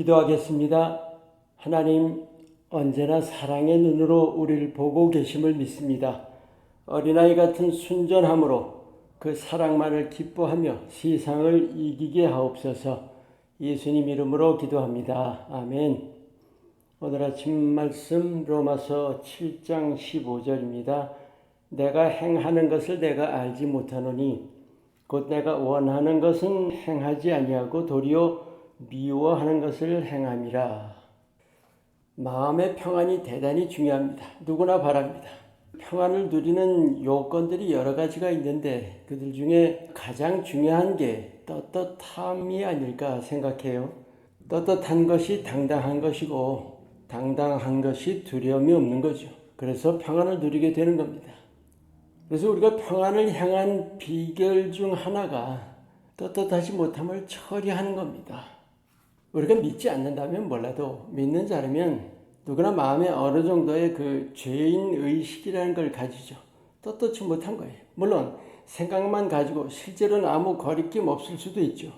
기도하겠습니다. 하나님, 언제나 사랑의 눈으로 우리를 보고 계심을 믿습니다. 어린아이 같은 순전함으로 그 사랑만을 기뻐하며 세상을 이기게 하옵소서. 예수님 이름으로 기도합니다. 아멘. 오늘 아침 말씀 로마서 7장 15절입니다. 내가 행하는 것을 내가 알지 못하노니 곧 내가 원하는 것은 행하지 아니하고 도리어 미워하는 것을 행함이라. 마음의 평안이 대단히 중요합니다. 누구나 바랍니다. 평안을 누리는 요건들이 여러 가지가 있는데 그들 중에 가장 중요한 게 떳떳함이 아닐까 생각해요. 떳떳한 것이 당당한 것이고 당당한 것이 두려움이 없는 거죠. 그래서 평안을 누리게 되는 겁니다. 그래서 우리가 평안을 향한 비결 중 하나가 떳떳하지 못함을 처리하는 겁니다. 우리가 믿지 않는다면 몰라도 믿는 자라면 누구나 마음에 어느 정도의 그 죄인 의식이라는 걸 가지죠. 떳떳지 못한 거예요. 물론 생각만 가지고 실제로는 아무 거리낌 없을 수도 있죠.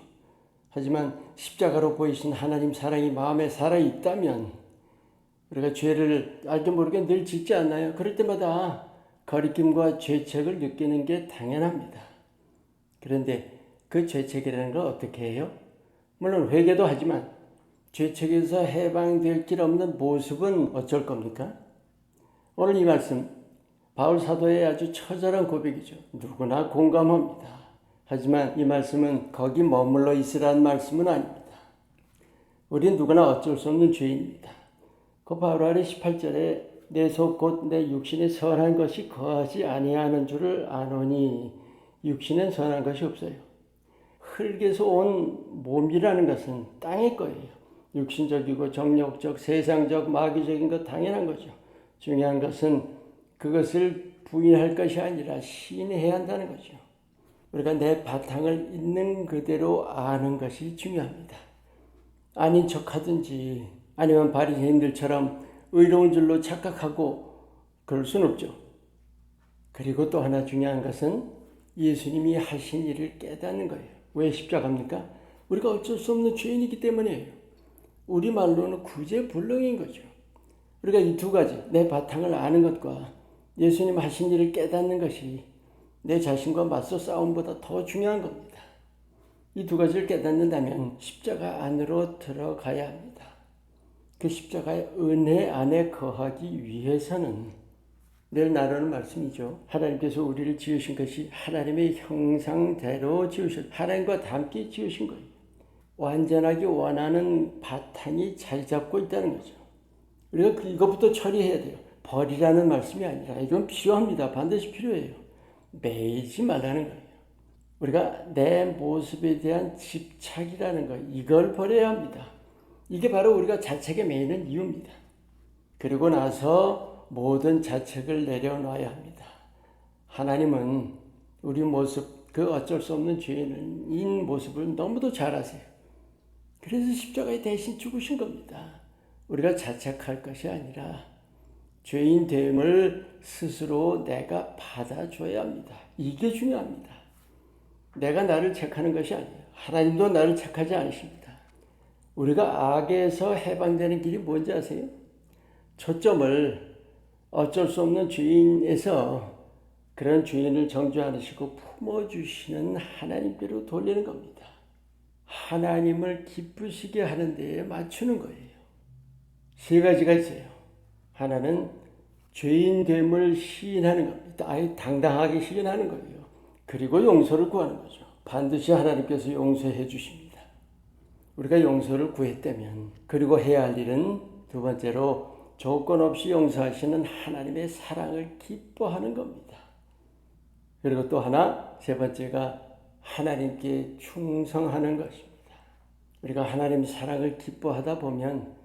하지만 십자가로 보이신 하나님 사랑이 마음에 살아있다면 우리가 죄를 알게 모르게 늘 짓지 않나요? 그럴 때마다 거리낌과 죄책을 느끼는 게 당연합니다. 그런데 그 죄책이라는 걸 어떻게 해요? 물론 회개도 하지만 죄책에서 해방될 길 없는 모습은 어쩔 겁니까? 오늘 이 말씀 바울 사도의 아주 처절한 고백이죠. 누구나 공감합니다. 하지만 이 말씀은 거기 머물러 있으라는 말씀은 아닙니다. 우린 누구나 어쩔 수 없는 죄인입니다. 그 바울 아래 18절에 내 속 곧 내 육신에 선한 것이 거하지 아니하는 줄을 아노니 육신엔 선한 것이 없어요. 흙에서 온 몸이라는 것은 땅의 거예요. 육신적이고 정욕적, 세상적, 마귀적인 것 당연한 거죠. 중요한 것은 그것을 부인할 것이 아니라 시인해야 한다는 거죠. 우리가 내 바탕을 있는 그대로 아는 것이 중요합니다. 아닌 척하든지 아니면 바리새인들처럼 의로운 줄로 착각하고 그럴 수는 없죠. 그리고 또 하나 중요한 것은 예수님이 하신 일을 깨닫는 거예요. 왜 십자가입니까? 우리가 어쩔 수 없는 죄인이기 때문이에요. 우리말로는 구제불능인 거죠. 우리가 이 두 가지, 내 바탕을 아는 것과 예수님 하신 일을 깨닫는 것이 내 자신과 맞서 싸움보다 더 중요한 겁니다. 이 두 가지를 깨닫는다면 십자가 안으로 들어가야 합니다. 그 십자가의 은혜 안에 거하기 위해서는 늘 나누는 말씀이죠. 하나님께서 우리를 지으신 것이 하나님의 형상대로 지으셨, 하나님과 닮게 지으신 거예요. 완전하게 원하는 바탕이 자리 잡고 있다는 거죠. 우리가 이것부터 처리해야 돼요. 버리라는 말씀이 아니라 이건 필요합니다. 반드시 필요해요. 매이지 말라는 거예요. 우리가 내 모습에 대한 집착이라는 거, 이걸 버려야 합니다. 이게 바로 우리가 자책에 매이는 이유입니다. 그리고 나서 모든 자책을 내려놔야 합니다. 하나님은 우리 모습, 그 어쩔 수 없는 죄인인 모습을 너무도 잘 아세요. 그래서 십자가에 대신 죽으신 겁니다. 우리가 자책할 것이 아니라 죄인 됨을 스스로 내가 받아줘야 합니다. 이게 중요합니다. 내가 나를 책하는 것이 아니에요. 하나님도 나를 책하지 않으십니다. 우리가 악에서 해방되는 길이 뭔지 아세요? 초점을 어쩔 수 없는 죄인에서 그런 죄인을 정죄하시고 품어주시는 하나님께로 돌리는 겁니다. 하나님을 기쁘시게 하는 데에 맞추는 거예요. 세 가지가 있어요. 하나는 죄인됨을 시인하는 겁니다. 아예 당당하게 시인하는 거예요. 그리고 용서를 구하는 거죠. 반드시 하나님께서 용서해 주십니다. 우리가 용서를 구했다면, 그리고 해야 할 일은 두 번째로 조건 없이 용서하시는 하나님의 사랑을 기뻐하는 겁니다. 그리고 또 하나, 세 번째가 하나님께 충성하는 것입니다. 우리가 하나님 사랑을 기뻐하다 보면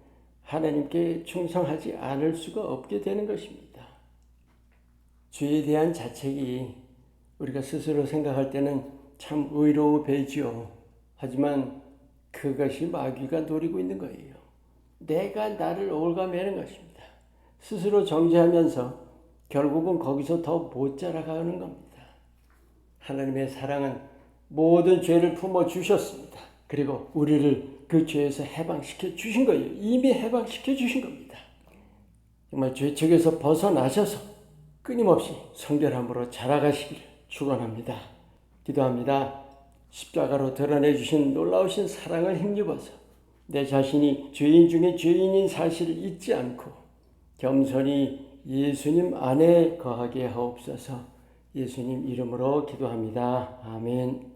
하나님께 충성하지 않을 수가 없게 되는 것입니다. 죄에 대한 자책이 우리가 스스로 생각할 때는 참 의로워 보이지요. 하지만 그것이 마귀가 노리고 있는 거예요. 내가 나를 옭아매는 것입니다. 스스로 정죄하면서 결국은 거기서 더 못 자라가는 겁니다. 하나님의 사랑은 모든 죄를 품어주셨습니다. 그리고 우리를 그 죄에서 해방시켜 주신 거예요. 이미 해방시켜 주신 겁니다. 정말 죄책에서 벗어나셔서 끊임없이 성결함으로 자라가시길 축원합니다. 기도합니다. 십자가로 드러내 주신 놀라우신 사랑을 힘입어서 내 자신이 죄인 중에 죄인인 사실을 잊지 않고 겸손히 예수님 안에 거하게 하옵소서. 예수님 이름으로 기도합니다. 아멘.